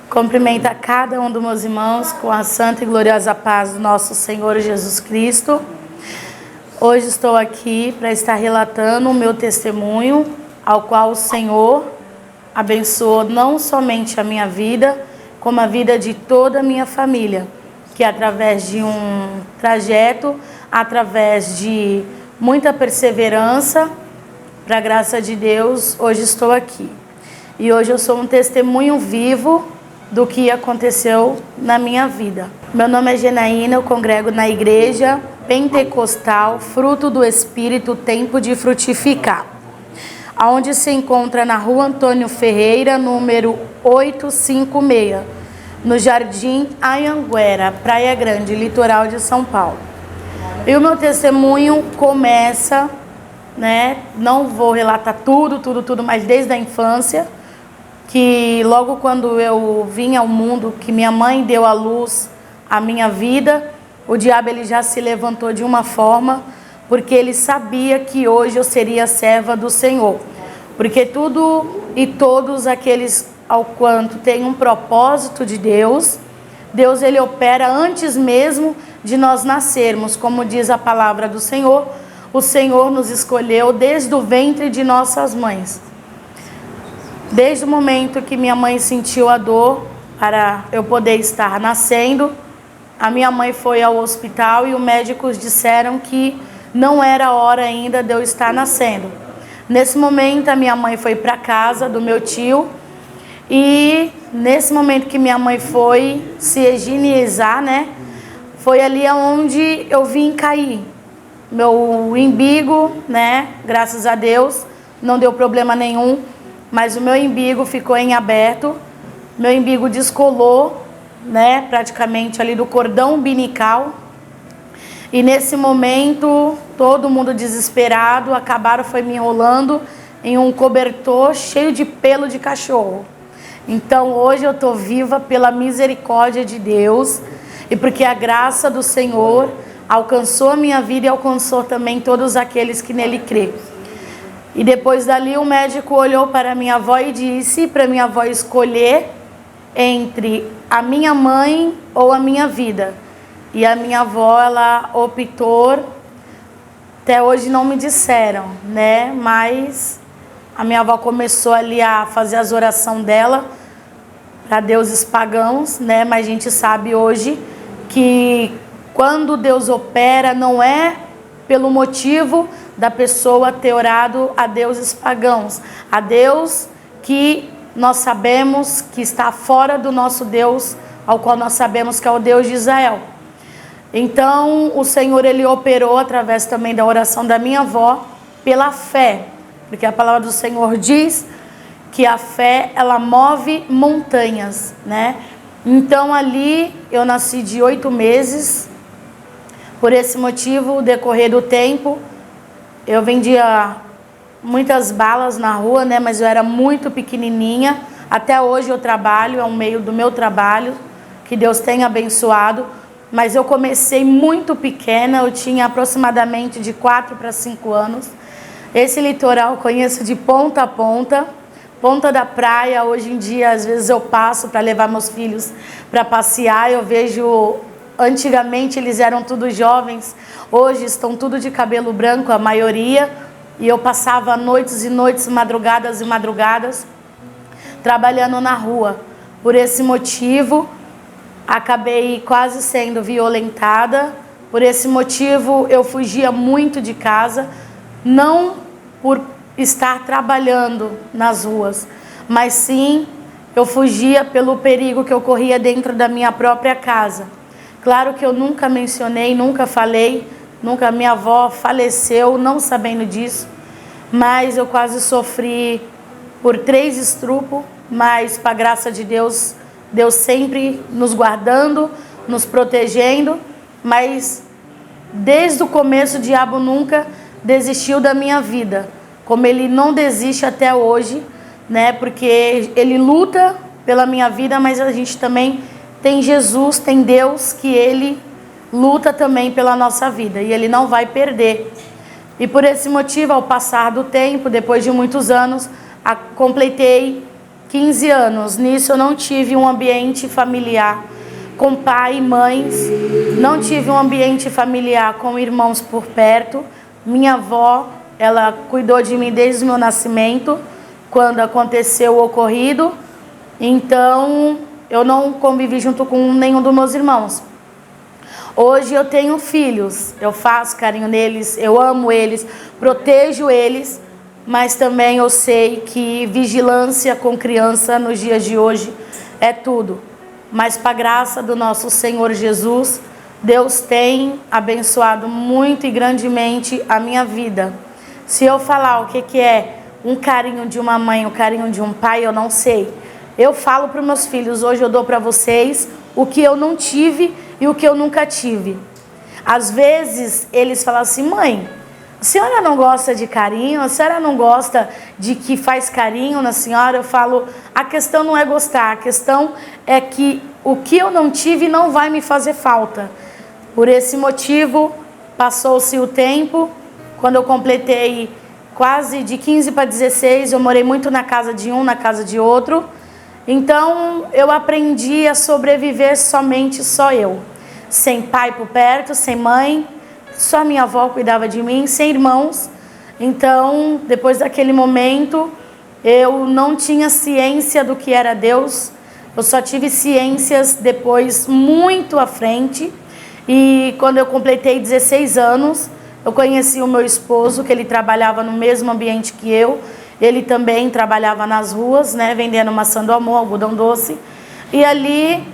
Cumprimento a cada um dos meus irmãos com a santa e gloriosa paz do nosso Senhor Jesus Cristo. Hoje estou aqui para estar relatando o meu testemunho, ao qual o Senhor abençoou não somente a minha vida, como a vida de toda a minha família, que através de um trajeto, através de muita perseverança, para a graça de Deus, hoje estou aqui. E hoje eu sou um testemunho vivo do que aconteceu na minha vida. Meu nome é Genaína, eu congrego na igreja pentecostal Fruto do Espírito Tempo de Frutificar, aonde se encontra na rua Antônio Ferreira, número 856, no Jardim Anhanguera, Praia Grande, litoral de São Paulo. E o meu testemunho começa, não vou relatar tudo, mas desde a infância, que logo quando eu vim ao mundo, que minha mãe deu à luz a minha vida, o diabo ele já se levantou de uma forma, porque ele sabia que hoje eu seria serva do Senhor. Porque tudo e todos aqueles ao quanto tem um propósito de Deus, Deus ele opera antes mesmo de nós nascermos. Como diz a palavra do Senhor, o Senhor nos escolheu desde o ventre de nossas mães. Desde o momento que minha mãe sentiu a dor para eu poder estar nascendo, a minha mãe foi ao hospital e os médicos disseram que não era a hora ainda de eu estar nascendo. Nesse momento a minha mãe foi para casa do meu tio e nesse momento que minha mãe foi se higienizar, foi ali onde eu vim cair. Meu umbigo, graças a Deus, não deu problema nenhum. Mas o meu umbigo ficou em aberto, meu umbigo descolou, praticamente ali do cordão umbilical. E nesse momento, todo mundo desesperado, acabaram foi me enrolando em um cobertor cheio de pelo de cachorro. Então hoje eu estou viva pela misericórdia de Deus e porque a graça do Senhor alcançou a minha vida e alcançou também todos aqueles que nele crêem. E depois dali o médico olhou para minha avó e disse para minha avó escolher entre a minha mãe ou a minha vida. E a minha avó, ela optou, até hoje não me disseram, mas a minha avó começou ali a fazer as orações dela para deuses pagãos, mas a gente sabe hoje que quando Deus opera não é pelo motivo da pessoa ter orado a deuses pagãos, a Deus que nós sabemos que está fora do nosso Deus, ao qual nós sabemos que é o Deus de Israel. Então o Senhor ele operou através também da oração da minha avó pela fé, porque a palavra do Senhor diz que a fé ela move montanhas, Então ali eu nasci de 8 meses. Por esse motivo, o decorrer do tempo, eu vendia muitas balas na rua, mas eu era muito pequenininha. Até hoje eu trabalho, é um meio do meu trabalho, que Deus tem abençoado. Mas eu comecei muito pequena, eu tinha aproximadamente de 4 para 5 anos. Esse litoral eu conheço de ponta a ponta. Ponta da praia, hoje em dia, às vezes eu passo para levar meus filhos para passear, eu vejo... Antigamente eles eram todos jovens, hoje estão tudo de cabelo branco, a maioria. E eu passava noites e noites, madrugadas e madrugadas, trabalhando na rua. Por esse motivo, acabei quase sendo violentada. Por esse motivo, eu fugia muito de casa, não por estar trabalhando nas ruas, mas sim, eu fugia pelo perigo que eu corria dentro da minha própria casa. Claro que eu nunca mencionei, nunca falei, minha avó faleceu não sabendo disso, mas eu quase sofri por 3 estrupos, mas para a graça de Deus, Deus sempre nos guardando, nos protegendo, mas desde o começo o diabo nunca desistiu da minha vida, como ele não desiste até hoje, porque ele luta pela minha vida, mas a gente também tem Jesus, tem Deus que ele luta também pela nossa vida e ele não vai perder. E por esse motivo, ao passar do tempo, depois de muitos anos, completei 15 anos. Nisso eu não tive um ambiente familiar com pai e mães, não tive um ambiente familiar com irmãos por perto. Minha avó, ela cuidou de mim desde o meu nascimento, quando aconteceu o ocorrido. Então, eu não convivi junto com nenhum dos meus irmãos. Hoje eu tenho filhos, eu faço carinho neles, eu amo eles, protejo eles, mas também eu sei que vigilância com criança nos dias de hoje é tudo. Mas para a graça do nosso Senhor Jesus, Deus tem abençoado muito e grandemente a minha vida. Se eu falar o que é um carinho de uma mãe, um carinho de um pai, eu não sei. Eu falo para os meus filhos, hoje eu dou para vocês o que eu não tive e o que eu nunca tive. Às vezes eles falam assim: mãe, a senhora não gosta de carinho? A senhora não gosta de que faz carinho na senhora? Eu falo, a questão não é gostar, a questão é que o que eu não tive não vai me fazer falta. Por esse motivo, passou-se o tempo. Quando eu completei quase de 15 para 16, eu morei muito na casa de um, na casa de outro. Então, eu aprendi a sobreviver somente só eu. Sem pai por perto, sem mãe, só minha avó cuidava de mim, sem irmãos. Então, depois daquele momento, eu não tinha ciência do que era Deus. Eu só tive ciências depois, muito à frente. E quando eu completei 16 anos, eu conheci o meu esposo, que ele trabalhava no mesmo ambiente que eu. Ele também trabalhava nas ruas, né, vendendo maçã do amor, algodão doce. E ali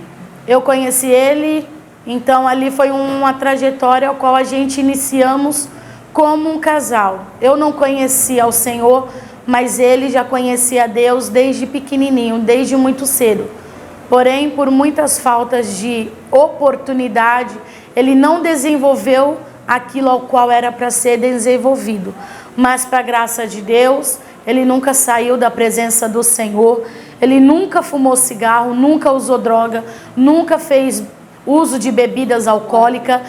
eu conheci ele. Então ali foi uma trajetória ao qual a gente iniciamos como um casal. Eu não conhecia o Senhor, mas ele já conhecia Deus desde pequenininho, desde muito cedo. Porém, por muitas faltas de oportunidade, ele não desenvolveu aquilo ao qual era para ser desenvolvido. Mas, para a graça de Deus, ele nunca saiu da presença do Senhor, ele nunca fumou cigarro, nunca usou droga, nunca fez uso de bebidas alcoólicas.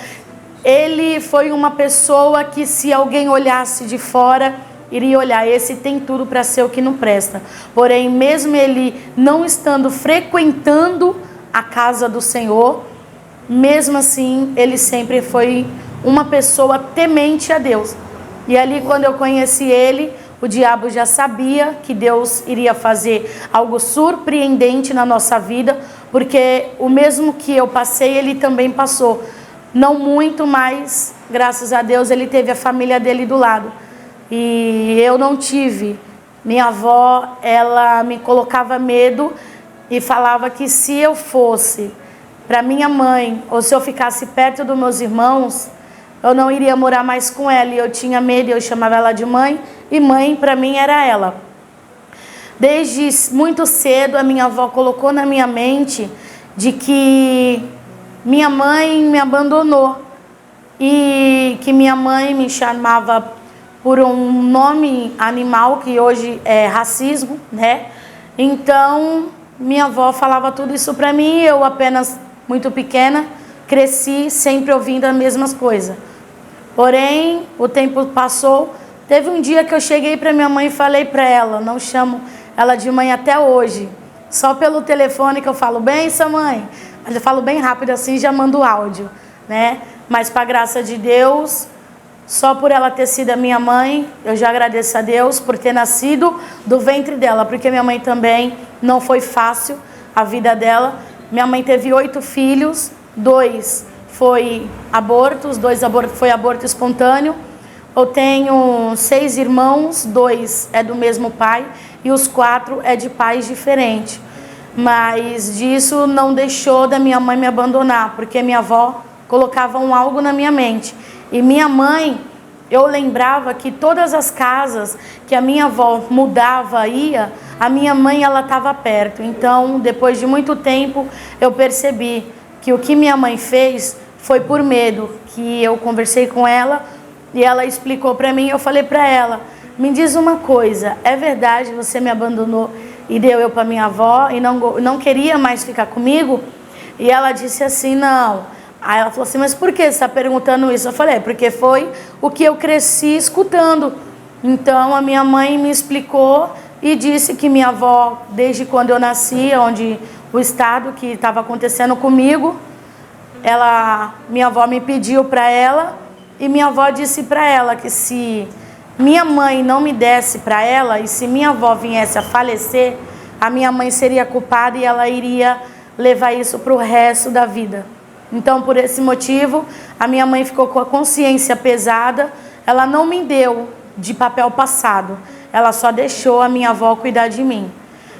Ele foi uma pessoa que, se alguém olhasse de fora, iria olhar, esse tem tudo para ser o que não presta. Porém, mesmo ele não estando frequentando a casa do Senhor, mesmo assim, ele sempre foi uma pessoa temente a Deus. E ali, quando eu conheci ele, o diabo já sabia que Deus iria fazer algo surpreendente na nossa vida, porque o mesmo que eu passei, ele também passou. Não muito, mas graças a Deus ele teve a família dele do lado. E eu não tive. Minha avó, ela me colocava medo e falava que se eu fosse para minha mãe, ou se eu ficasse perto dos meus irmãos, eu não iria morar mais com ela. E eu tinha medo, eu chamava ela de mãe, e mãe para mim era ela. Desde muito cedo a minha avó colocou na minha mente de que minha mãe me abandonou. E que minha mãe me chamava por um nome animal, que hoje é racismo, né? Então, minha avó falava tudo isso para mim, eu apenas muito pequena, cresci sempre ouvindo as mesmas coisas. Porém, o tempo passou, teve um dia que eu cheguei para minha mãe e falei para ela, não chamo ela de mãe até hoje, só pelo telefone que eu falo, benção mãe, mas eu falo bem rápido assim, já mando áudio, né? Mas para a graça de Deus, só por ela ter sido a minha mãe, eu já agradeço a Deus por ter nascido do ventre dela, porque minha mãe também não foi fácil a vida dela. Minha mãe teve 8 filhos, 2 foi abortos, 2 foi aborto espontâneo. Eu tenho 6 irmãos, 2 é do mesmo pai e os 4 é de pais diferentes. Mas disso não deixou da minha mãe me abandonar, porque minha avó colocava algo na minha mente. E minha mãe, eu lembrava que todas as casas que a minha avó mudava, ia, a minha mãe, ela estava perto. Então, depois de muito tempo, eu percebi que o que minha mãe fez foi por medo. Que eu conversei com ela e ela explicou para mim, eu falei para ela, me diz uma coisa, é verdade, você me abandonou e deu eu para minha avó e não queria mais ficar comigo? E ela disse assim, não. Aí ela falou assim, mas por que você está perguntando isso? Eu falei, porque foi o que eu cresci escutando. Então a minha mãe me explicou e disse que minha avó, desde quando eu nasci, onde o estado que estava acontecendo comigo, minha avó me pediu para ela, e minha avó disse para ela que se minha mãe não me desse para ela, e se minha avó viesse a falecer, a minha mãe seria culpada e ela iria levar isso para o resto da vida. Então, por esse motivo, a minha mãe ficou com a consciência pesada. Ela não me deu de papel passado, ela só deixou a minha avó cuidar de mim.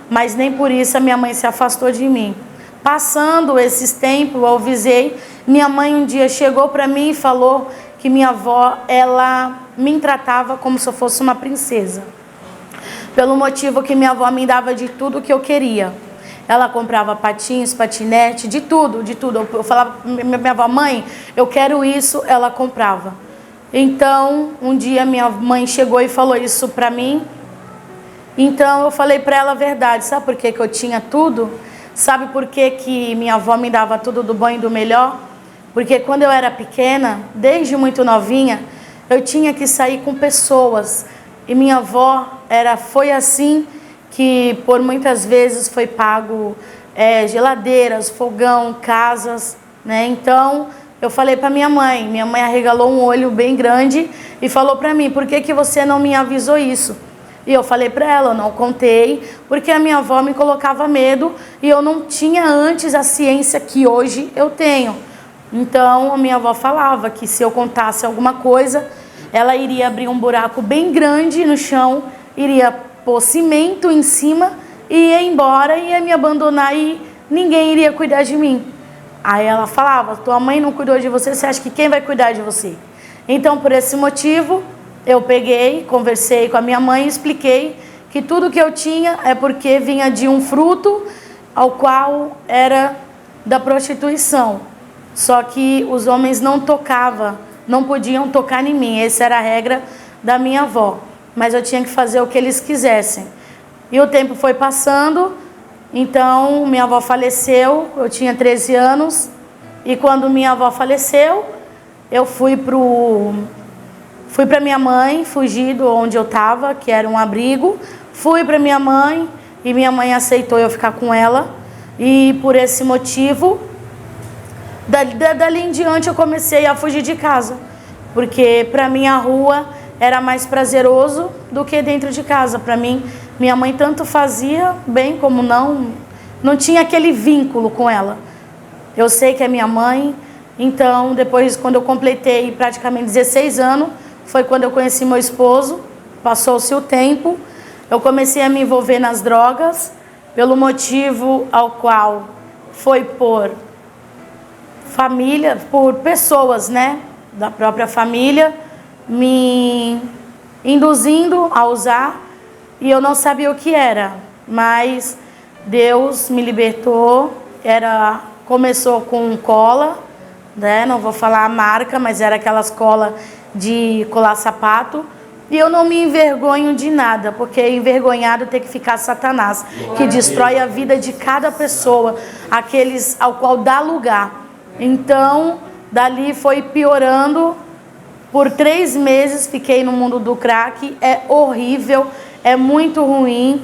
Mas nem por isso a minha mãe se afastou de mim. Passando esses tempos, eu avisei, minha mãe um dia chegou para mim e falou que minha avó, ela me tratava como se eu fosse uma princesa. Pelo motivo que minha avó me dava de tudo que eu queria. Ela comprava patins, patinete, de tudo, de tudo. Eu falava para minha avó, mãe, eu quero isso, ela comprava. Então, um dia minha mãe chegou e falou isso para mim. Então, eu falei para ela a verdade. Sabe por que eu tinha tudo? Sabe por que minha avó me dava tudo do bom e do melhor? Porque quando eu era pequena, desde muito novinha, eu tinha que sair com pessoas. E minha avó foi assim que por muitas vezes foi pago geladeiras, fogão, casas, né? Então, eu falei para minha mãe arregalou um olho bem grande e falou para mim, por que você não me avisou isso? E eu falei para ela, eu não contei, porque a minha avó me colocava medo e eu não tinha antes a ciência que hoje eu tenho. Então, a minha avó falava que se eu contasse alguma coisa, ela iria abrir um buraco bem grande no chão, iria pôr cimento em cima e ia embora, ia me abandonar e ninguém iria cuidar de mim. Aí ela falava, tua mãe não cuidou de você, você acha que quem vai cuidar de você? Então, por esse motivo, eu peguei, conversei com a minha mãe e expliquei que tudo que eu tinha é porque vinha de um fruto ao qual era da prostituição. Só que os homens não podiam tocar em mim, essa era a regra da minha avó. Mas eu tinha que fazer o que eles quisessem. E o tempo foi passando, então minha avó faleceu, eu tinha 13 anos, e quando minha avó faleceu, eu fui para minha mãe, fugi de onde eu estava, que era um abrigo, fui para minha mãe, e minha mãe aceitou eu ficar com ela, e por esse motivo, dali em diante eu comecei a fugir de casa, porque para mim a rua era mais prazeroso do que dentro de casa. Para mim, minha mãe tanto fazia bem como não tinha aquele vínculo com ela. Eu sei que é minha mãe, então depois, quando eu completei praticamente 16 anos, foi quando eu conheci meu esposo, passou-se o tempo, eu comecei a me envolver nas drogas, pelo motivo ao qual foi por família, por pessoas, né, da própria família, me induzindo a usar, e eu não sabia o que era, mas Deus me libertou. Começou com cola, né? Não vou falar a marca, mas era aquelas colas de colar sapato, e eu não me envergonho de nada, porque envergonhado tem que ficar Satanás, que destrói a vida de cada pessoa, aqueles ao qual dá lugar. Então, dali foi piorando. Por 3 meses fiquei no mundo do crack, é horrível, é muito ruim.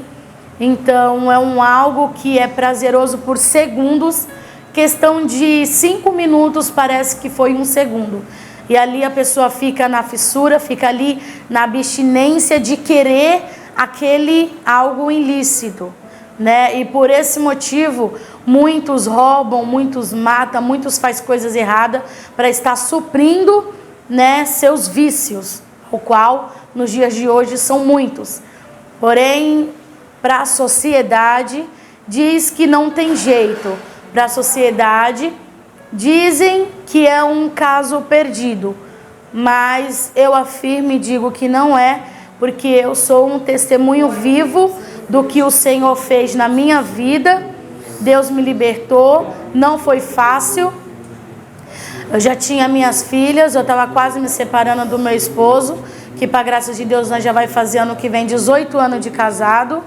Então é algo que é prazeroso por segundos, questão de 5 minutos parece que foi 1 segundo. E ali a pessoa fica na fissura, fica ali na abstinência de querer aquele algo ilícito, né? E por esse motivo, muitos roubam, muitos matam, muitos fazem coisas erradas para estar suprindo, né, seus vícios, o qual nos dias de hoje são muitos. Porém, para a sociedade diz que não tem jeito. Para a sociedade dizem que é um caso perdido, mas eu afirmo e digo que não é, porque eu sou um testemunho vivo do que o Senhor fez na minha vida. Deus me libertou, não foi fácil. Eu já tinha minhas filhas, eu estava quase me separando do meu esposo, que, para graça de Deus, nós já vai fazer ano que vem 18 anos de casado.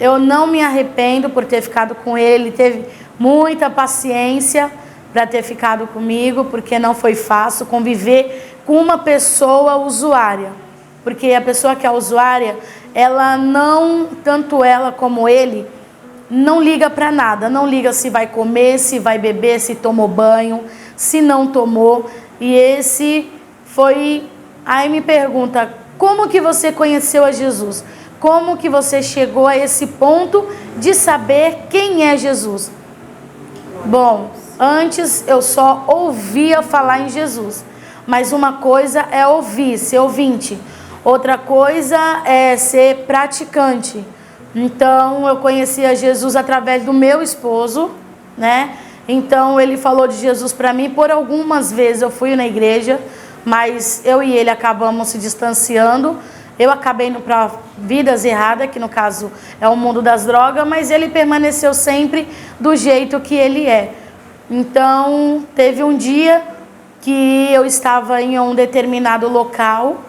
Eu não me arrependo por ter ficado com ele, ele teve muita paciência para ter ficado comigo, porque não foi fácil conviver com uma pessoa usuária. Porque a pessoa que é usuária, ela não, tanto ela como ele, não liga para nada. Não liga se vai comer, se vai beber, se tomou banho, se não tomou. E esse foi... Aí me pergunta, como que você conheceu a Jesus? Como que você chegou a esse ponto de saber quem é Jesus? Bom, antes eu só ouvia falar em Jesus. Mas uma coisa é ouvir, ser ouvinte. Outra coisa é ser praticante. Então eu conhecia Jesus através do meu esposo, né? Então ele falou de Jesus para mim. Por algumas vezes eu fui na igreja, mas eu e ele acabamos se distanciando. Eu acabei indo para vidas erradas, que no caso é o mundo das drogas, mas ele permaneceu sempre do jeito que ele é. Então teve um dia que eu estava em um determinado local,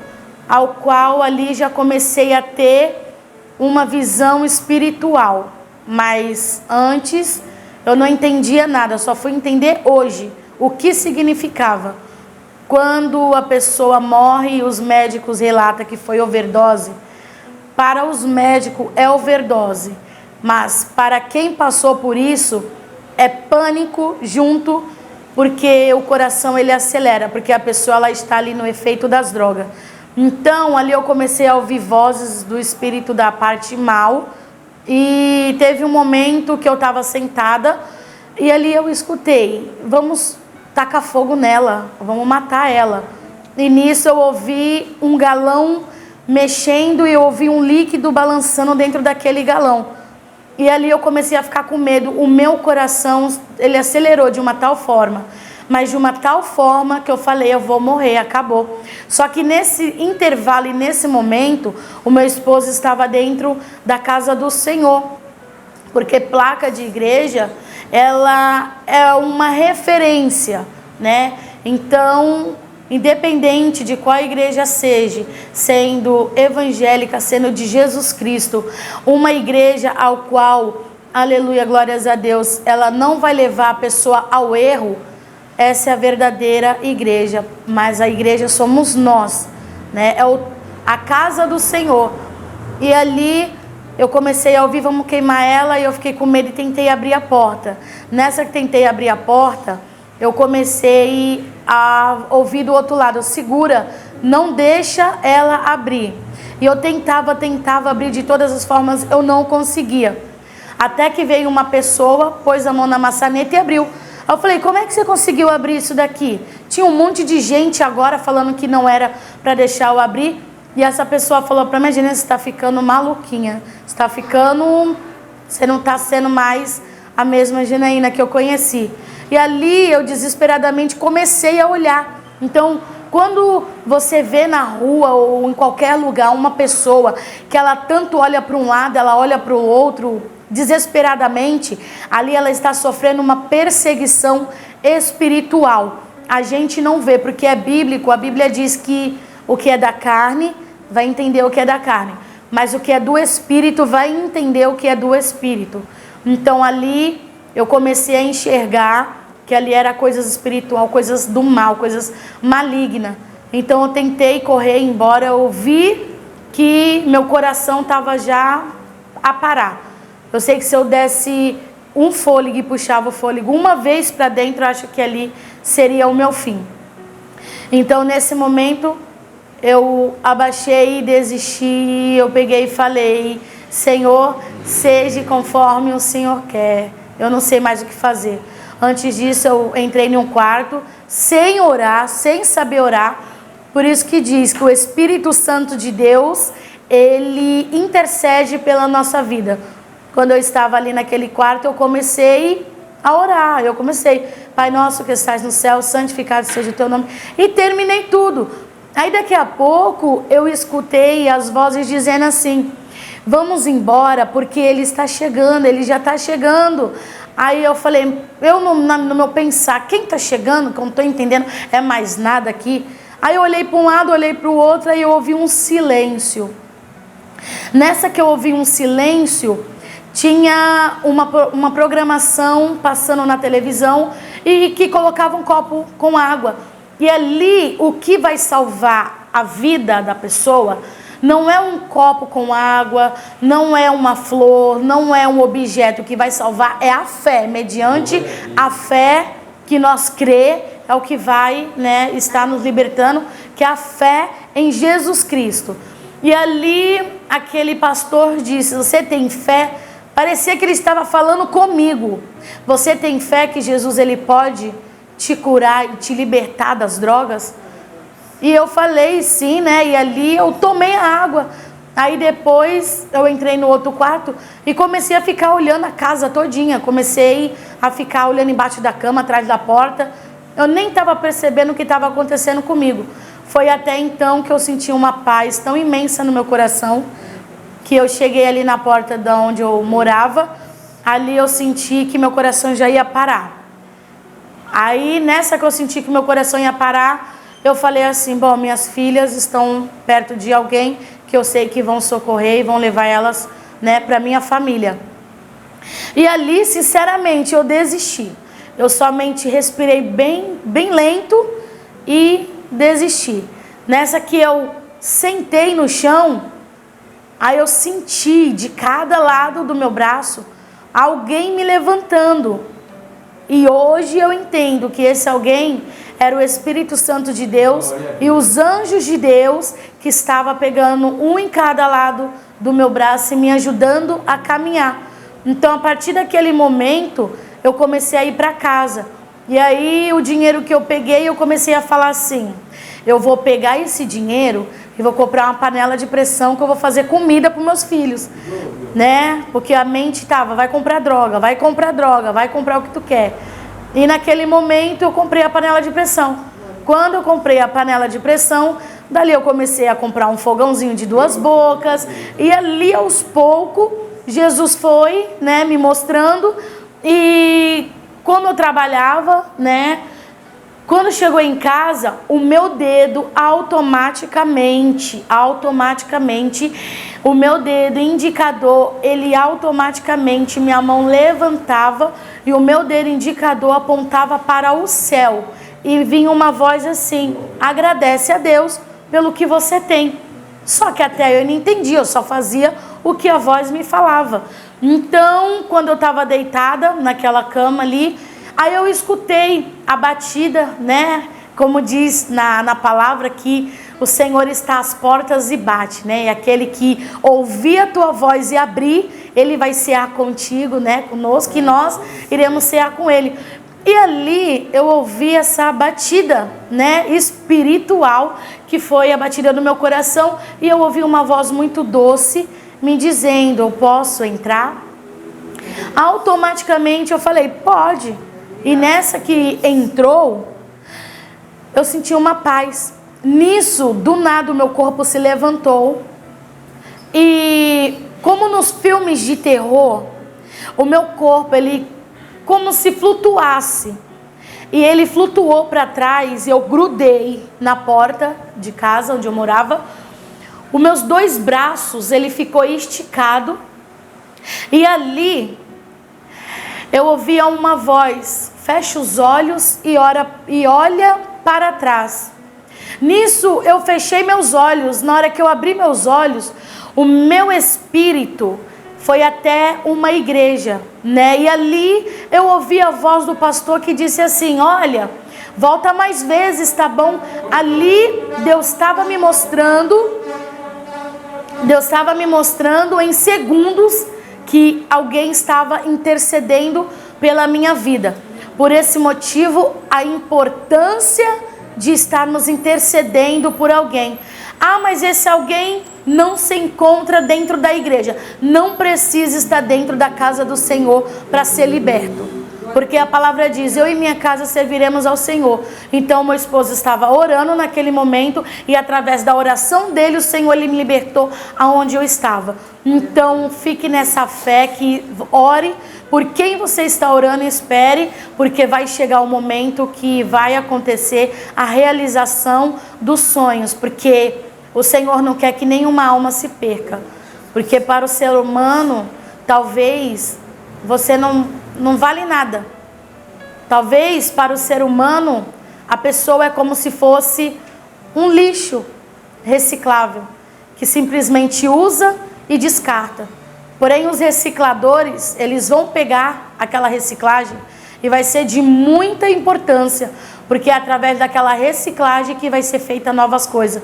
ao qual ali já comecei a ter uma visão espiritual. Mas antes eu não entendia nada, só fui entender hoje o que significava. Quando a pessoa morre e os médicos relatam que foi overdose, para os médicos é overdose, mas para quem passou por isso é pânico junto, porque o coração ele acelera, porque a pessoa ela está ali no efeito das drogas. Então ali eu comecei a ouvir vozes do espírito da parte mal, e teve um momento que eu estava sentada e ali eu escutei, vamos tacar fogo nela, vamos matar ela. E nisso eu ouvi um galão mexendo e eu ouvi um líquido balançando dentro daquele galão. E ali eu comecei a ficar com medo. O meu coração, ele acelerou de uma tal forma, mas de uma tal forma que eu falei, eu vou morrer, acabou. Só que nesse intervalo e nesse momento, o meu esposo estava dentro da casa do Senhor. Porque placa de igreja, ela é uma referência, né? Então, independente de qual igreja seja, sendo evangélica, sendo de Jesus Cristo, uma igreja ao qual, aleluia, glórias a Deus, ela não vai levar a pessoa ao erro, essa é a verdadeira igreja. Mas a igreja somos nós, né? É a casa do Senhor. E ali eu comecei a ouvir, vamos queimar ela, e eu fiquei com medo e tentei abrir a porta. Nessa que tentei abrir a porta, eu comecei a ouvir do outro lado, segura, não deixa ela abrir. E eu tentava abrir de todas as formas, eu não conseguia. Até que veio uma pessoa, pôs a mão na maçaneta e abriu. Eu falei, como é que você conseguiu abrir isso daqui? Tinha um monte de gente agora falando que não era para deixar eu abrir. E essa pessoa falou para mim, Gina, você está ficando maluquinha. Você não está sendo mais a mesma Ginaína que eu conheci. E ali eu desesperadamente comecei a olhar. Então, quando você vê na rua ou em qualquer lugar uma pessoa que ela tanto olha para um lado, ela olha para o outro desesperadamente, ali ela está sofrendo uma perseguição espiritual. A gente não vê, porque é bíblico, a Bíblia diz que o que é da carne vai entender o que é da carne, mas o que é do Espírito vai entender o que é do Espírito. Então ali eu comecei a enxergar que ali era coisas espiritual, coisas do mal, coisas malignas. Então eu tentei correr embora, eu vi que meu coração estava já a parar. Eu sei que se eu desse um fôlego e puxava o fôlego uma vez para dentro, eu acho que ali seria o meu fim. Então nesse momento eu abaixei e desisti, eu peguei e falei, Senhor, seja conforme o Senhor quer. Eu não sei mais o que fazer. Antes disso eu entrei em um quarto, sem orar, sem saber orar. Por isso que diz que o Espírito Santo de Deus, ele intercede pela nossa vida. Quando eu estava ali naquele quarto, eu comecei a orar. Eu comecei, Pai nosso que estás no céu, santificado seja o teu nome. E terminei tudo. Aí daqui a pouco eu escutei as vozes dizendo assim, vamos embora porque ele está chegando, ele já está chegando. Aí eu falei, eu no meu pensar, quem está chegando, que eu não estou entendendo, é mais nada aqui. Aí eu olhei para um lado, olhei para o outro, aí eu ouvi um silêncio. Nessa que eu ouvi um silêncio, tinha uma programação passando na televisão e que colocava um copo com água. E ali, o que vai salvar a vida da pessoa Não é um copo com água, não é uma flor, não é um objeto que vai salvar, é a fé. Mediante a fé que nós crê, é o que vai, né, estar nos libertando, que é a fé em Jesus Cristo. E ali aquele pastor disse: você tem fé? Parecia que ele estava falando comigo. Você tem fé que Jesus ele pode te curar e te libertar das drogas? E eu falei sim, né? E ali eu tomei a água. Aí depois eu entrei no outro quarto e comecei a ficar olhando a casa todinha. Comecei a ficar olhando embaixo da cama, atrás da porta. Eu nem estava percebendo o que estava acontecendo comigo. Foi até então que eu senti uma paz tão imensa no meu coração, que eu cheguei ali na porta de onde eu morava. Ali eu senti que meu coração já ia parar. Aí nessa que eu senti que meu coração ia parar, eu falei assim: bom, minhas filhas estão perto de alguém que eu sei que vão socorrer e vão levar elas, né, para minha família. E ali, sinceramente, eu desisti. Eu somente respirei bem lento e desisti. Nessa que eu sentei no chão, aí eu senti de cada lado do meu braço alguém me levantando. E hoje eu entendo que esse alguém era o Espírito Santo de Deus e os anjos de Deus que estavam pegando um em cada lado do meu braço e me ajudando a caminhar. Então, a partir daquele momento, eu comecei a ir para casa. E aí, o dinheiro que eu peguei, eu comecei a falar assim: eu vou pegar esse dinheiro e vou comprar uma panela de pressão que eu vou fazer comida para os meus filhos, né? Porque a mente estava: vai comprar droga, vai comprar droga, vai comprar o que tu quer. E naquele momento eu comprei a panela de pressão. Quando eu comprei a panela de pressão, dali eu comecei a comprar um fogãozinho de 2 bocas. E ali aos poucos, Jesus foi, né, me mostrando. E como eu trabalhava, né, quando chegou em casa, o meu dedo automaticamente, o meu dedo indicador, ele automaticamente, minha mão levantava e o meu dedo indicador apontava para o céu. E vinha uma voz assim: agradece a Deus pelo que você tem. Só que até eu não entendia, eu só fazia o que a voz me falava. Então, quando eu estava deitada naquela cama ali, aí eu escutei a batida, né? Como diz na palavra que o Senhor está às portas e bate, né? E aquele que ouvir a tua voz e abrir, ele vai cear contigo, né? Conosco, e nós iremos cear com ele. E ali eu ouvi essa batida, né, espiritual, que foi a batida do meu coração. E eu ouvi uma voz muito doce me dizendo: eu posso entrar? Automaticamente eu falei: pode. E nessa que entrou, eu senti uma paz. Nisso, do nada, o meu corpo se levantou. E como nos filmes de terror, o meu corpo, ele como se flutuasse. E ele flutuou para trás e eu grudei na porta de casa onde eu morava. Os meus 2 braços, ele ficou esticado. E ali eu ouvia uma voz: fecha os olhos e olha para trás. Nisso eu fechei meus olhos. Na hora que eu abri meus olhos, o meu espírito foi até uma igreja, né? E ali eu ouvi a voz do pastor que disse assim: olha, volta mais vezes, tá bom? Ali Deus estava me mostrando em segundos que alguém estava intercedendo pela minha vida. Por esse motivo, a importância de estarmos intercedendo por alguém. Ah, mas esse alguém não se encontra dentro da igreja. Não precisa estar dentro da casa do Senhor para ser liberto. Porque a palavra diz: eu e minha casa serviremos ao Senhor. Então meu esposo estava orando naquele momento e através da oração dele o Senhor ele me libertou aonde eu estava. Então fique nessa fé, que ore por quem você está orando e espere, porque vai chegar o momento que vai acontecer a realização dos sonhos, porque o Senhor não quer que nenhuma alma se perca. Porque para o ser humano, talvez você não vale nada. Talvez para o ser humano, a pessoa é como se fosse um lixo reciclável. que simplesmente usa e descarta. Porém, os recicladores, eles vão pegar aquela reciclagem e vai ser de muita importância, porque é através daquela reciclagem que vai ser feita novas coisas.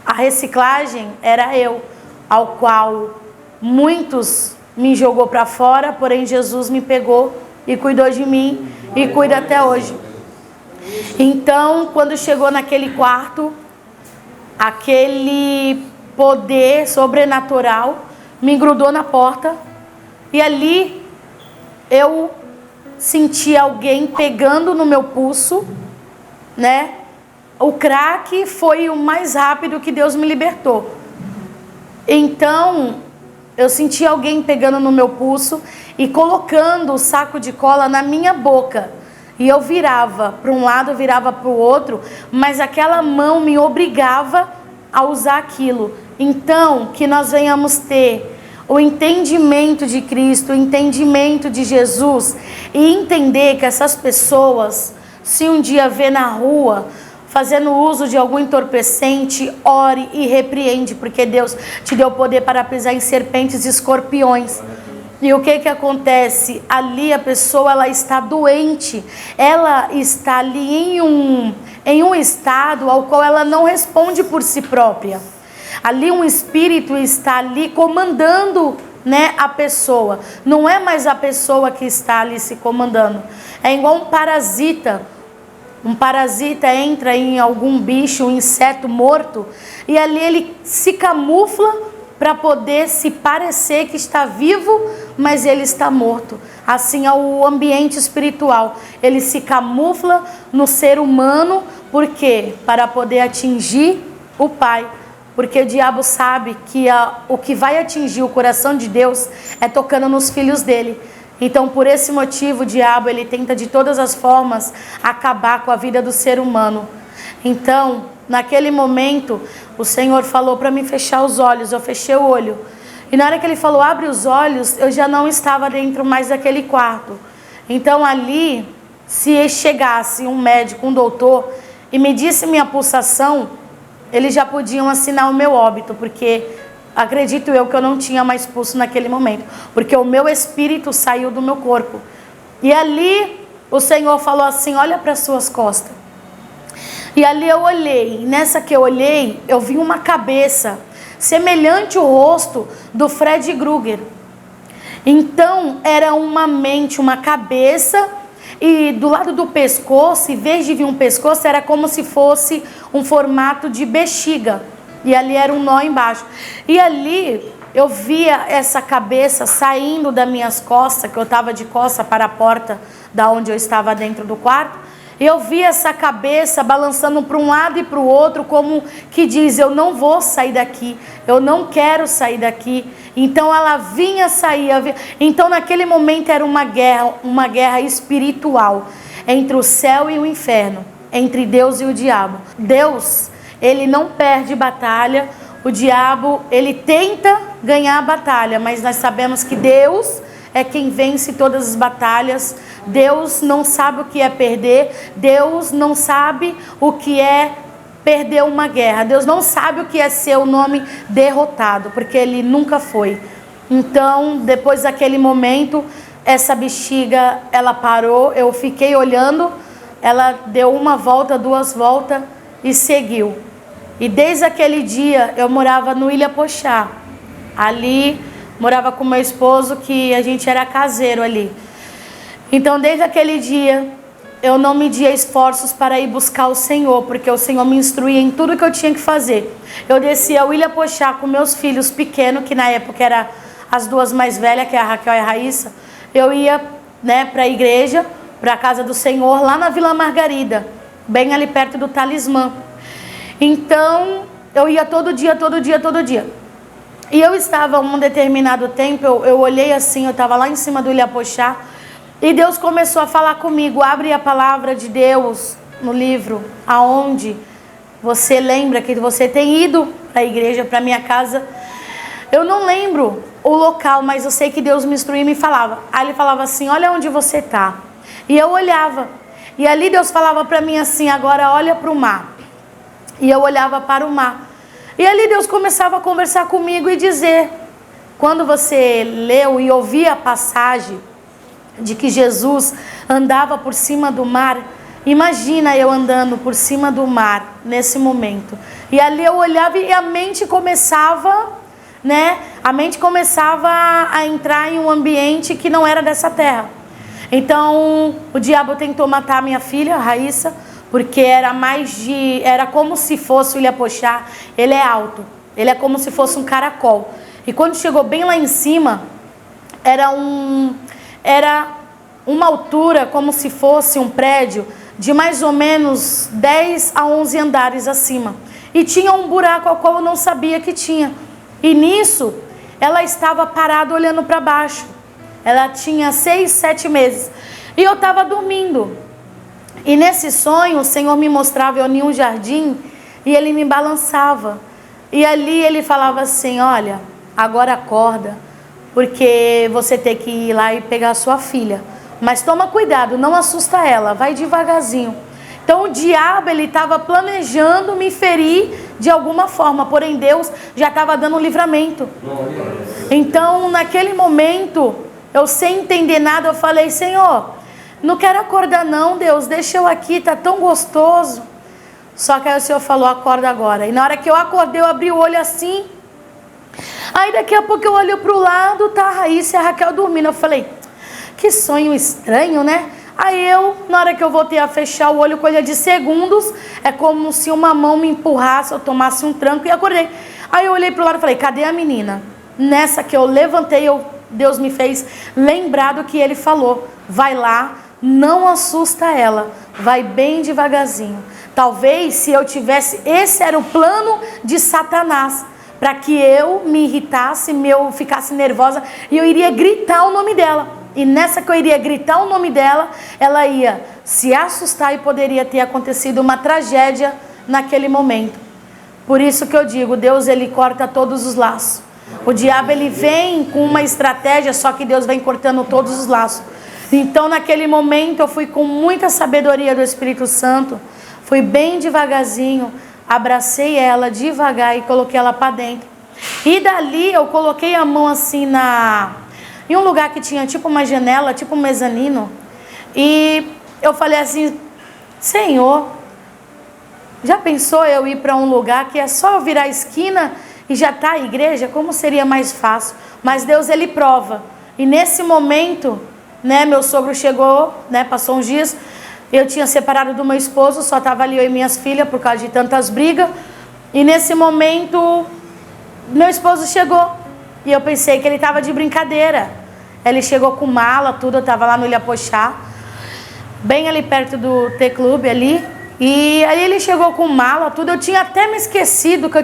A reciclagem era eu, ao qual muitos me jogou para fora, porém Jesus me pegou e cuidou de mim e cuida até hoje. Então, quando chegou naquele quarto, aquele poder sobrenatural me grudou na porta e ali eu senti alguém pegando no meu pulso, né? O crack foi o mais rápido que Deus me libertou. Então, eu senti alguém pegando no meu pulso e colocando o saco de cola na minha boca. E eu virava para um lado, virava para o outro, mas aquela mão me obrigava a usar aquilo. Então, que nós venhamos ter o entendimento de Cristo, o entendimento de Jesus, e entender que essas pessoas, se um dia vê na rua fazendo uso de algum entorpecente, ore e repreende, porque Deus te deu poder para pisar em serpentes e escorpiões. E o que acontece? Ali a pessoa, ela está doente, ela está ali em um estado ao qual ela não responde por si própria. Ali um espírito está ali comandando, né, a pessoa. Não é mais a pessoa que está ali se comandando. É igual um parasita. Um parasita entra em algum bicho, um inseto morto, e ali ele se camufla para poder se parecer que está vivo, mas ele está morto. Assim é o ambiente espiritual. Ele se camufla no ser humano, por quê? Para poder atingir o Pai. Porque o diabo sabe que o que vai atingir o coração de Deus é tocando nos filhos dele. Então, por esse motivo, o diabo, ele tenta de todas as formas acabar com a vida do ser humano. Então, naquele momento, o Senhor falou para mim fechar os olhos. Eu fechei o olho. E na hora que ele falou, abre os olhos, eu já não estava dentro mais daquele quarto. Então, ali, se chegasse um médico, um doutor, e medisse minha pulsação, eles já podiam assinar o meu óbito, porque acredito eu que eu não tinha mais pulso naquele momento, porque o meu espírito saiu do meu corpo. E ali o Senhor falou assim, olha para as suas costas. E ali eu olhei, e nessa que eu olhei, eu vi uma cabeça, semelhante ao rosto do Fred Krueger. Então era uma mente, uma cabeça, e do lado do pescoço, em vez de vir um pescoço, era como se fosse um formato de bexiga. E ali era um nó embaixo. E ali eu via essa cabeça saindo das minhas costas, que eu estava de costas para a porta da onde eu estava dentro do quarto. E eu via essa cabeça balançando para um lado e para o outro, como que diz, eu não vou sair daqui, eu não quero sair daqui. Então ela vinha sair. Então naquele momento era uma guerra espiritual entre o céu e o inferno, entre Deus e o diabo. Deus, ele não perde batalha, o diabo, ele tenta ganhar a batalha, mas nós sabemos que Deus é quem vence todas as batalhas. Deus não sabe o que é perder, Deus não sabe o que é perder uma guerra, Deus não sabe o que é ser o nome derrotado, porque ele nunca foi. Então, depois daquele momento, essa bexiga, ela parou, eu fiquei olhando, ela deu uma volta, duas voltas e seguiu. E desde aquele dia, eu morava no Ilha Pochá, ali morava com meu esposo, que a gente era caseiro ali. Então, desde aquele dia, eu não media esforços para ir buscar o Senhor, porque o Senhor me instruía em tudo que eu tinha que fazer. Eu descia ao Ilha Pochá com meus filhos pequenos, que na época eram as duas mais velhas, que é a Raquel e a Raíssa. Eu ia, né, para a igreja, para a casa do Senhor, lá na Vila Margarida, bem ali perto do Talismã. Então, eu ia todo dia. E eu estava, um determinado tempo, eu olhei assim, eu estava lá em cima do Ilha Pochá, e Deus começou a falar comigo, abre a palavra de Deus no livro, aonde você lembra que você tem ido para a igreja, para a minha casa. Eu não lembro o local, mas eu sei que Deus me instruía e me falava. Aí ele falava assim, olha onde você está. E eu olhava, e ali Deus falava para mim assim, agora olha para o mar. E eu olhava para o mar. E ali Deus começava a conversar comigo e dizer, quando você leu e ouvia a passagem de que Jesus andava por cima do mar, imagina eu andando por cima do mar nesse momento. E ali eu olhava e a mente começava, né? A mente começava a entrar em um ambiente que não era dessa terra. Então o diabo tentou matar minha filha, Raíssa, porque era como se fosse o Ilha Pochá. Ele é alto, ele é como se fosse um caracol. E quando chegou bem lá em cima, era uma altura como se fosse um prédio de mais ou menos 10 a 11 andares acima. E tinha um buraco ao qual eu não sabia que tinha. E nisso, ela estava parada olhando para baixo. Ela tinha 6, 7 meses. E eu estava dormindo. E nesse sonho, o Senhor me mostrava eu em um jardim e Ele me balançava. E ali Ele falava assim, olha, agora acorda, porque você tem que ir lá e pegar a sua filha. Mas toma cuidado, não assusta ela, vai devagarzinho. Então o diabo, ele estava planejando me ferir de alguma forma, porém Deus já estava dando um livramento. Então naquele momento, eu sem entender nada, eu falei, Senhor, não quero acordar não, Deus, deixa eu aqui, tá tão gostoso. Só que aí o Senhor falou, acorda agora. E na hora que eu acordei, eu abri o olho assim. Aí daqui a pouco eu olho pro lado, tá a Raíssa e a Raquel dormindo. Eu falei, que sonho estranho, né? Aí na hora que eu voltei a fechar o olho, coisa de segundos, é como se uma mão me empurrasse, eu tomasse um tranco e acordei. Aí eu olhei pro lado e falei, cadê a menina? Nessa que eu levantei, Deus me fez lembrar do que Ele falou. Vai lá, não assusta ela, vai bem devagarzinho. Talvez se eu tivesse, esse era o plano de Satanás, para que eu me irritasse, eu ficasse nervosa e eu iria gritar o nome dela. E nessa que eu iria gritar o nome dela, ela ia se assustar e poderia ter acontecido uma tragédia naquele momento. Por isso que eu digo, Deus, Ele corta todos os laços. O diabo, ele vem com uma estratégia, só que Deus vem cortando todos os laços. Então naquele momento eu fui com muita sabedoria do Espírito Santo, fui bem devagarzinho, abracei ela devagar e coloquei ela para dentro. E dali eu coloquei a mão assim em um lugar que tinha tipo uma janela, tipo um mezanino. E eu falei assim, Senhor, já pensou eu ir para um lugar que é só eu virar a esquina e já está a igreja? Como seria mais fácil? Mas Deus, Ele prova. E nesse momento, né, meu sogro chegou, né, passou uns dias, eu tinha separado do meu esposo, só estava ali eu e minhas filhas por causa de tantas brigas. E nesse momento, meu esposo chegou. E eu pensei que ele estava de brincadeira. Ele chegou com mala, tudo, eu estava lá no Ilha Pochá, bem ali perto do T-Clube ali. E aí ele chegou com mala, tudo. Eu tinha até me esquecido que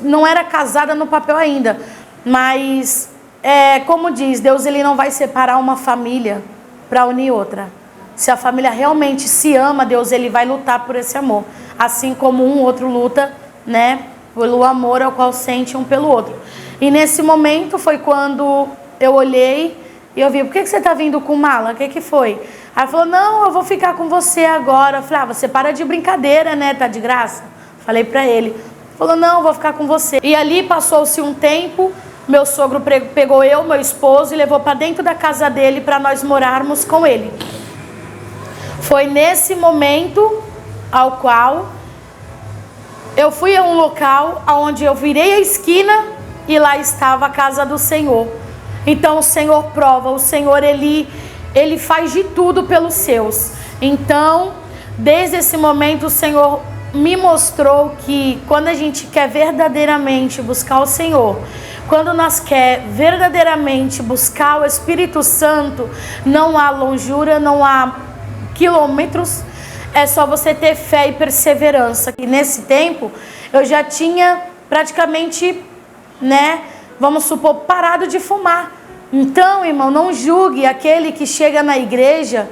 não era casada no papel ainda. Mas, como diz, Deus, Ele não vai separar uma família para unir outra. Se a família realmente se ama, Deus, Ele vai lutar por esse amor. Assim como um outro luta, né, pelo amor ao qual sente um pelo outro. E nesse momento foi quando eu olhei e eu vi, por que você está vindo com mala? O que foi? Aí ela falou, não, eu vou ficar com você agora. Eu falei, você para de brincadeira, né? Tá de graça? Falei pra ele. Falou, não, eu vou ficar com você. E ali passou-se um tempo, meu sogro pegou eu, meu esposo, e levou para dentro da casa dele para nós morarmos com ele. Foi nesse momento ao qual eu fui a um local onde eu virei a esquina e lá estava a casa do Senhor. Então o Senhor prova, o Senhor Ele faz de tudo pelos seus. Então, desde esse momento o Senhor me mostrou que quando a gente quer verdadeiramente buscar o Senhor, quando nós quer verdadeiramente buscar o Espírito Santo, não há longura, não há quilômetros, é só você ter fé e perseverança. E nesse tempo eu já tinha praticamente, né, vamos supor, parado de fumar. Então, irmão, não julgue aquele que chega na igreja,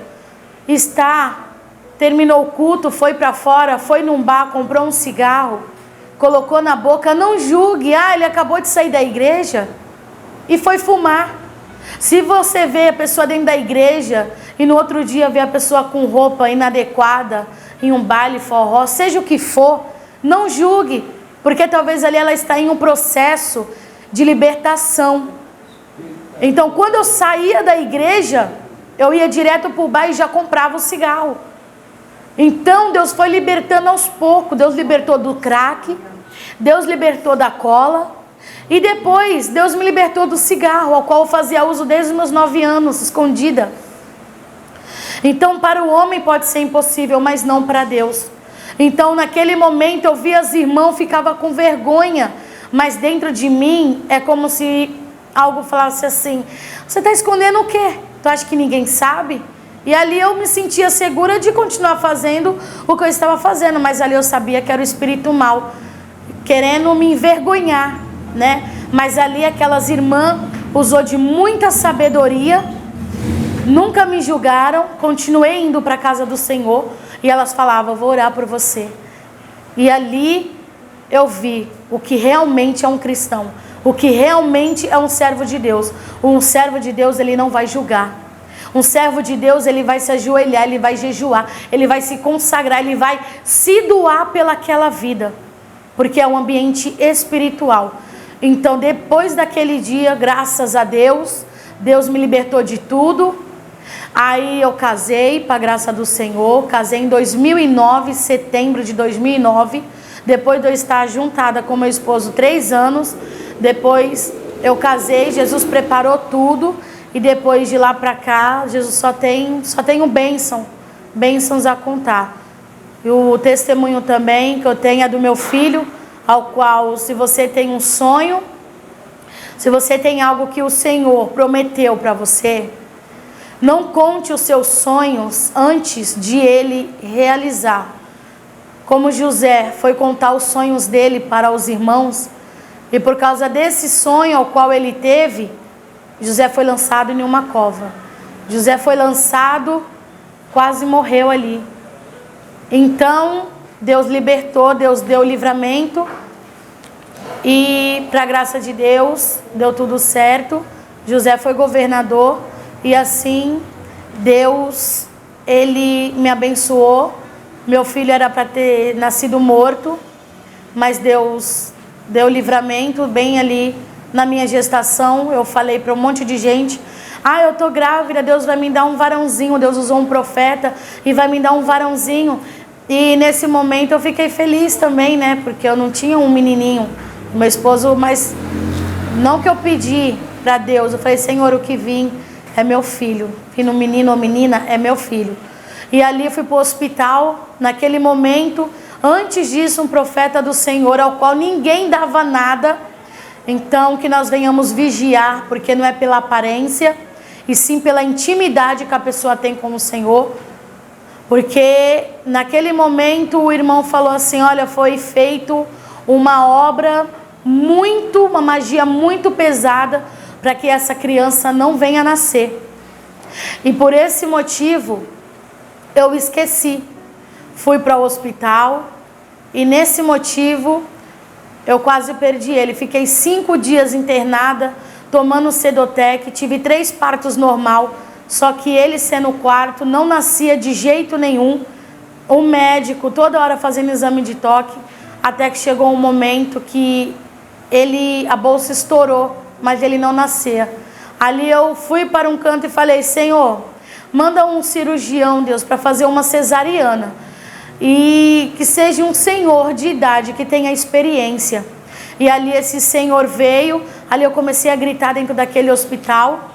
terminou o culto, foi para fora, foi num bar, comprou um cigarro, colocou na boca. Não julgue, ele acabou de sair da igreja e foi fumar. Se você vê a pessoa dentro da igreja e no outro dia vê a pessoa com roupa inadequada em um baile, forró, seja o que for, não julgue, Porque talvez ali ela está em um processo de libertação. Então, quando eu saía da igreja, eu ia direto para o bar e já comprava o cigarro. Então, Deus foi libertando aos poucos. Deus libertou do crack, Deus libertou da cola, e depois Deus me libertou do cigarro, ao qual eu fazia uso desde os meus 9 anos, escondida. Então, para o homem pode ser impossível, mas não para Deus. Então, naquele momento, eu via as irmãs, ficava com vergonha, mas dentro de mim é como se algo falasse assim: você está escondendo o quê? Tu acha que ninguém sabe? E ali eu me sentia segura de continuar fazendo o que eu estava fazendo, mas ali eu sabia que era o espírito mau, querendo me envergonhar, né? Mas ali aquelas irmãs usou de muita sabedoria, nunca me julgaram, continuei indo para a casa do Senhor, e elas falavam: vou orar por você. E ali eu vi o que realmente é um cristão, o que realmente é um servo de Deus. Um servo de Deus, ele não vai julgar. Um servo de Deus, ele vai se ajoelhar, ele vai jejuar, ele vai se consagrar, ele vai se doar pelaquela vida, porque é um ambiente espiritual. Então, depois daquele dia, graças a Deus, Deus me libertou de tudo. Aí eu casei, para a graça do Senhor, casei em 2009, setembro de 2009, depois de eu estar juntada com meu esposo 3 anos, depois eu casei, Jesus preparou tudo, e depois de lá para cá, Jesus só tenho bênçãos a contar. E o testemunho também que eu tenho é do meu filho, ao qual, se você tem um sonho, se você tem algo que o Senhor prometeu para você, não conte os seus sonhos antes de ele realizar. Como José foi contar os sonhos dele para os irmãos, e por causa desse sonho ao qual ele teve, José foi lançado em uma cova. José foi lançado, quase morreu ali. Então, Deus libertou, Deus deu livramento, e para a graça de Deus, deu tudo certo. José foi governador, e assim, Deus, ele me abençoou. Meu filho era para ter nascido morto, mas Deus deu livramento bem ali na minha gestação. Eu falei para um monte de gente: eu tô grávida, Deus vai me dar um varãozinho. Deus usou um profeta e vai me dar um varãozinho. E nesse momento eu fiquei feliz também, né? Porque eu não tinha um menininho, meu esposo, mas não que eu pedi para Deus. Eu falei: Senhor, o que vim é meu filho. Vindo menino ou menina, é meu filho. E ali eu fui para o hospital. Naquele momento, antes disso, um profeta do Senhor, ao qual ninguém dava nada. Então, que nós venhamos vigiar, porque não é pela aparência, e sim pela intimidade que a pessoa tem com o Senhor. Porque naquele momento o irmão falou assim: olha, foi feito uma obra uma magia muito pesada, para que essa criança não venha a nascer. E por esse motivo, eu esqueci. Fui para o hospital, e nesse motivo, eu quase perdi ele. Fiquei 5 dias internada, tomando Sedotec, tive 3 partos normal, só que ele sendo o quarto, não nascia de jeito nenhum. O médico, toda hora fazendo exame de toque, até que chegou um momento que a bolsa estourou, mas ele não nascia. Ali eu fui para um canto e falei: Senhor, manda um cirurgião, Deus, para fazer uma cesariana. E que seja um senhor de idade, que tenha experiência. E ali esse senhor veio, ali eu comecei a gritar dentro daquele hospital.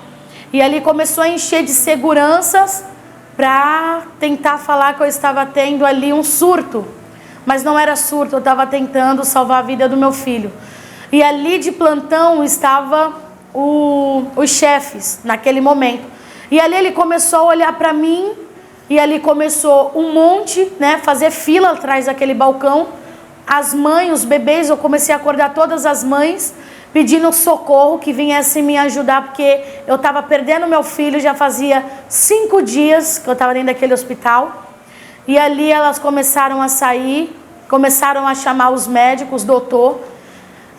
E ali começou a encher de seguranças para tentar falar que eu estava tendo ali um surto. Mas não era surto, eu estava tentando salvar a vida do meu filho. E ali de plantão estava os chefes, naquele momento. E ali ele começou a olhar para mim, e ali começou um monte, né, fazer fila atrás daquele balcão. As mães, os bebês, eu comecei a acordar todas as mães, pedindo socorro, que viessem me ajudar, porque eu estava perdendo meu filho, já fazia 5 dias que eu estava dentro daquele hospital. E ali elas começaram a sair, começaram a chamar os médicos, doutor.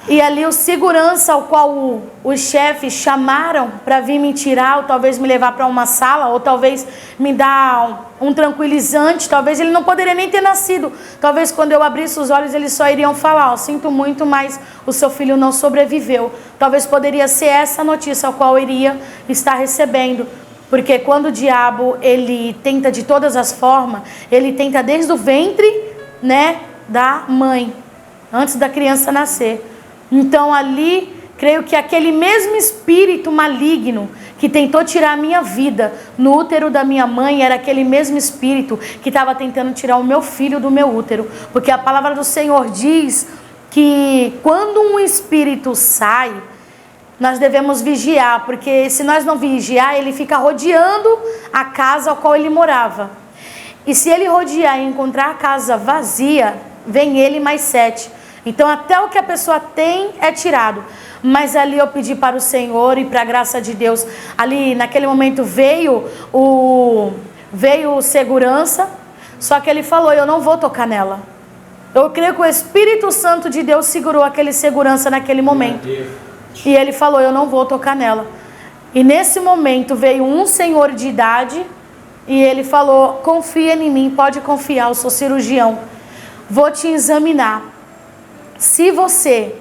E ali o segurança ao qual os chefes chamaram para vir me tirar, ou talvez me levar para uma sala, ou talvez me dar um tranquilizante, talvez ele não poderia nem ter nascido. Talvez quando eu abrisse os olhos eles só iriam falar, sinto muito, mas o seu filho não sobreviveu. Talvez poderia ser essa notícia ao qual eu iria estar recebendo. Porque quando o diabo, ele tenta de todas as formas, ele tenta desde o ventre, né, da mãe, antes da criança nascer. Então ali, creio que aquele mesmo espírito maligno que tentou tirar a minha vida no útero da minha mãe, era aquele mesmo espírito que estava tentando tirar o meu filho do meu útero. Porque a palavra do Senhor diz que quando um espírito sai, nós devemos vigiar, porque se nós não vigiar, ele fica rodeando a casa ao qual ele morava. E se ele rodear e encontrar a casa vazia, vem ele mais 7. Então até o que a pessoa tem é tirado. Mas ali eu pedi para o Senhor e para a graça de Deus. Ali naquele momento veio o segurança. Só que ele falou, eu não vou tocar nela. Eu creio que o Espírito Santo de Deus segurou aquele segurança naquele momento. E ele falou, eu não vou tocar nela. E nesse momento veio um senhor de idade. E ele falou, confia em mim, pode confiar, eu sou cirurgião. Vou te examinar. Se você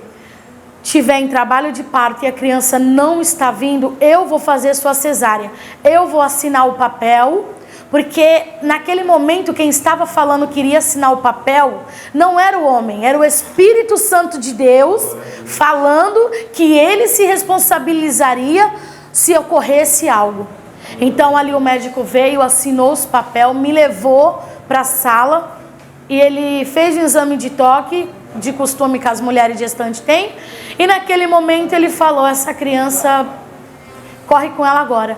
tiver em trabalho de parto e a criança não está vindo, eu vou fazer sua cesárea. Eu vou assinar o papel, porque naquele momento quem estava falando que iria assinar o papel não era o homem, era o Espírito Santo de Deus falando que ele se responsabilizaria se ocorresse algo. Então ali o médico veio, assinou os papéis, me levou para a sala e ele fez um exame de toque, de costume que as mulheres gestantes têm, e naquele momento ele falou, essa criança, corre com ela agora.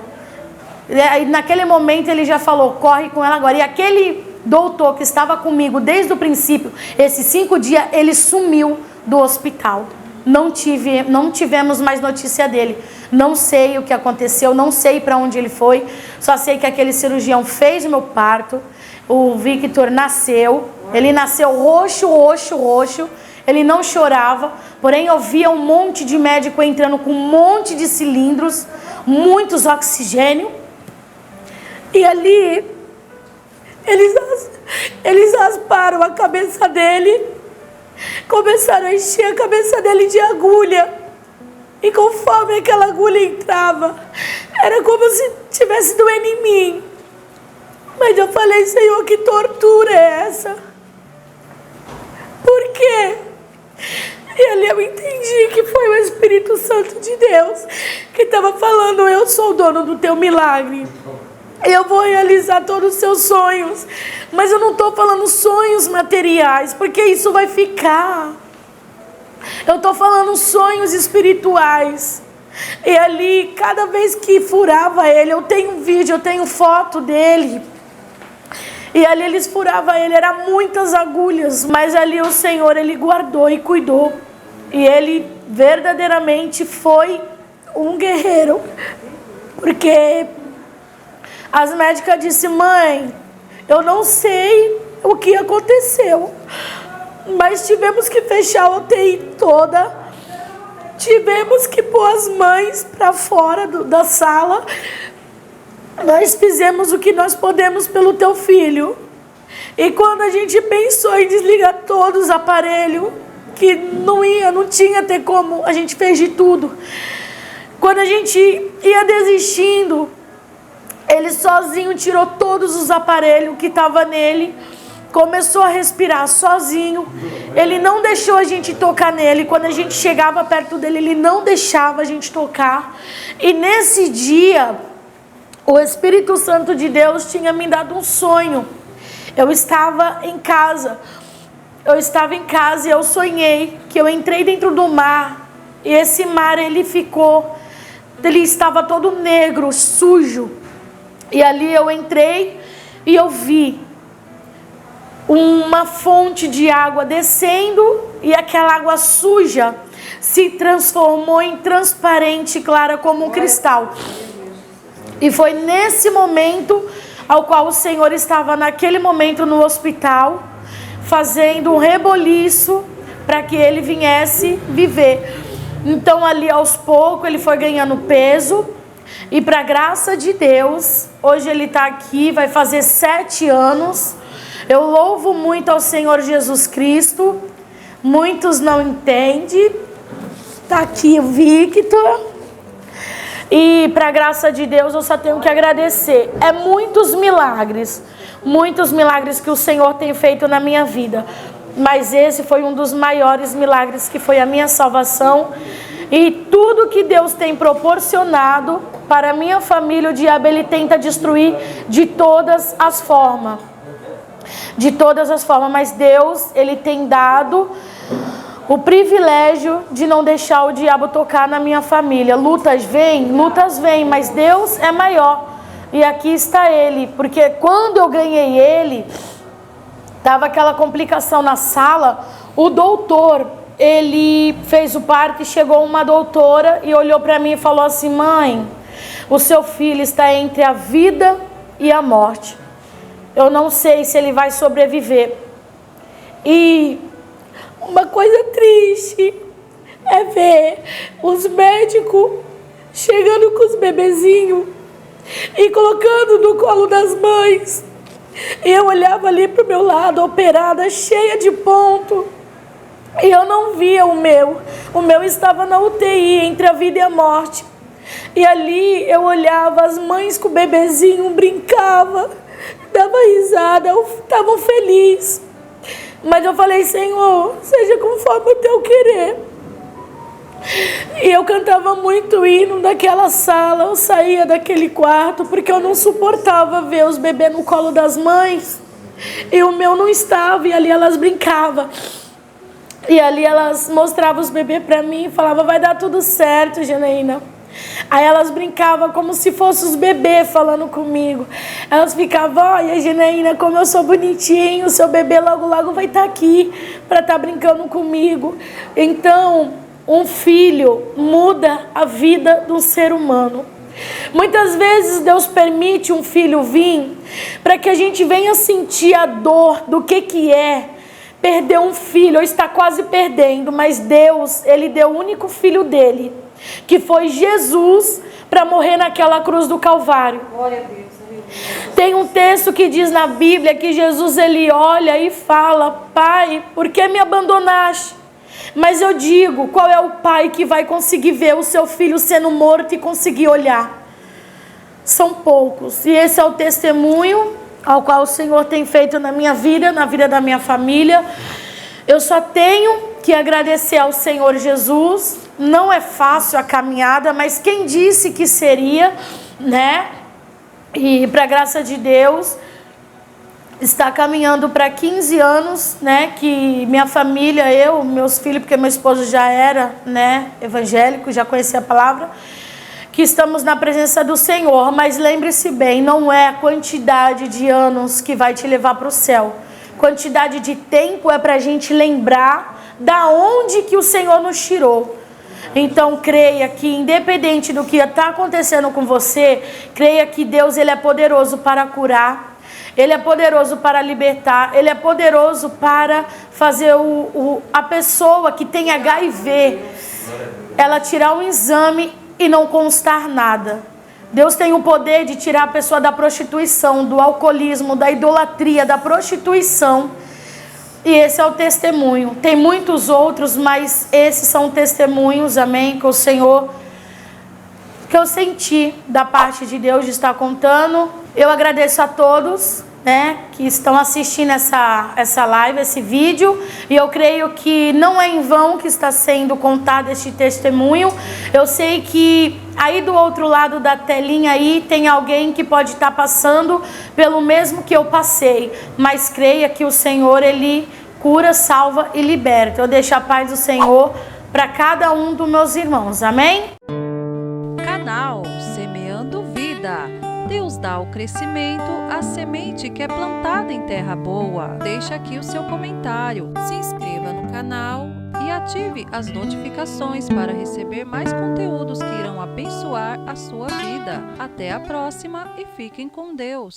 E naquele momento ele já falou, corre com ela agora. E aquele doutor que estava comigo desde o princípio, esses 5 dias, ele sumiu do hospital. Não tivemos mais notícia dele. Não sei o que aconteceu, não sei para onde ele foi, só sei que aquele cirurgião fez o meu parto. O Victor nasceu, ele nasceu roxo, ele não chorava, porém eu via um monte de médico entrando com um monte de cilindros, muitos oxigênio, e ali eles rasparam a cabeça dele, começaram a encher a cabeça dele de agulha, e conforme aquela agulha entrava, era como se tivesse doendo em mim. Mas eu falei, Senhor, que tortura é essa? Por quê? E ali eu entendi que foi o Espírito Santo de Deus que estava falando, eu sou o dono do teu milagre. Eu vou realizar todos os seus sonhos. Mas eu não estou falando sonhos materiais, porque isso vai ficar. Eu estou falando sonhos espirituais. E ali, cada vez que furava ele, eu tenho um vídeo, eu tenho foto dele. E ali eles furavam ele, eram muitas agulhas, mas ali o Senhor, ele guardou e cuidou. E ele verdadeiramente foi um guerreiro. Porque as médicas disseram, mãe, eu não sei o que aconteceu, mas tivemos que fechar a UTI toda, tivemos que pôr as mães para fora da sala. Nós fizemos o que nós podemos pelo teu filho. E quando a gente pensou em desligar todos os aparelhos, que não tinha ter como, a gente fez de tudo. Quando a gente ia desistindo, ele sozinho tirou todos os aparelhos que estavam nele, começou a respirar sozinho. Ele não deixou a gente tocar nele. Quando a gente chegava perto dele, ele não deixava a gente tocar. E nesse dia, o Espírito Santo de Deus tinha me dado um sonho. Eu estava em casa e eu sonhei que eu entrei dentro do mar. E esse mar, ele estava todo negro, sujo. E ali eu entrei e eu vi uma fonte de água descendo. E aquela água suja se transformou em transparente, clara como um cristal. E foi nesse momento ao qual o Senhor estava naquele momento no hospital, fazendo um reboliço para que ele viesse viver. Então ali aos poucos ele foi ganhando peso, e para a graça de Deus, hoje ele está aqui, vai fazer 7 anos. Eu louvo muito ao Senhor Jesus Cristo. Muitos não entendem. Está aqui o Victor. E para a graça de Deus eu só tenho que agradecer. É muitos milagres que o Senhor tem feito na minha vida. Mas esse foi um dos maiores milagres, que foi a minha salvação. E tudo que Deus tem proporcionado para a minha família, o diabo ele tenta destruir de todas as formas. De todas as formas. Mas Deus, ele tem dado o privilégio de não deixar o diabo tocar na minha família. Lutas vêm, mas Deus é maior. E aqui está ele. Porque quando eu ganhei ele, estava aquela complicação na sala. O doutor, ele fez o parto e chegou uma doutora e olhou para mim e falou assim: mãe, o seu filho está entre a vida e a morte. Eu não sei se ele vai sobreviver. E uma coisa triste é ver os médicos chegando com os bebezinhos e colocando no colo das mães. E eu olhava ali pro meu lado, operada, cheia de ponto. E eu não via o meu. O meu estava na UTI, entre a vida e a morte. E ali eu olhava as mães com o bebezinho, brincava, dava risada, estavam felizes. Mas eu falei: Senhor, seja conforme o teu querer. E eu cantava muito hino daquela sala. Eu saía daquele quarto porque eu não suportava ver os bebês no colo das mães. E o meu não estava. E ali elas brincavam. E ali elas mostravam os bebês para mim e falavam: vai dar tudo certo, Janaína. Aí elas brincavam como se fossem os bebês falando comigo. Elas ficavam: olha, Janaína, como eu sou bonitinho, o seu bebê logo logo vai estar aqui para estar brincando comigo. Então, um filho muda a vida do ser humano. Muitas vezes Deus permite um filho vir para que a gente venha sentir a dor do que é perder um filho, ou está quase perdendo. Mas Deus, ele deu o único filho dele, que foi Jesus, para morrer naquela cruz do Calvário. Glória a Deus. Tem um texto que diz na Bíblia que Jesus, ele olha e fala: Pai, por que me abandonaste? Mas eu digo, qual é o pai que vai conseguir ver o seu filho sendo morto e conseguir olhar? São poucos. E esse é o testemunho ao qual o Senhor tem feito na minha vida, na vida da minha família. Eu só tenho que agradecer ao Senhor Jesus. Não é fácil a caminhada, mas quem disse que seria, né? E para a graça de Deus, está caminhando para 15 anos, né? Que minha família, eu, meus filhos, porque meu esposo já era, né, evangélico, já conhecia a palavra, que estamos na presença do Senhor. Mas lembre-se bem, não é a quantidade de anos que vai te levar para o céu. Quantidade de tempo é para a gente lembrar da onde que o Senhor nos tirou. Então creia que, independente do que está acontecendo com você, creia que Deus, ele é poderoso para curar, ele é poderoso para libertar, ele é poderoso para fazer a pessoa que tem HIV, ela tirar um exame e não constar nada. Deus tem o poder de tirar a pessoa da prostituição, do alcoolismo, da idolatria, da prostituição. E esse é o testemunho. Tem muitos outros, mas esses são testemunhos, amém, que o Senhor, que eu senti da parte de Deus de estar contando. Eu agradeço a todos, né, que estão assistindo essa live, esse vídeo. E eu creio que não é em vão que está sendo contado este testemunho. Eu sei que aí do outro lado da telinha aí tem alguém que pode estar passando pelo mesmo que eu passei. Mas creia que o Senhor, ele cura, salva e liberta. Eu deixo a paz do Senhor para cada um dos meus irmãos. Amém? Canal Semeando Vida. Deus dá o crescimento à semente que é plantada em terra boa. Deixa aqui o seu comentário, se inscreva no canal e ative as notificações para receber mais conteúdos que irão abençoar a sua vida. Até a próxima e fiquem com Deus.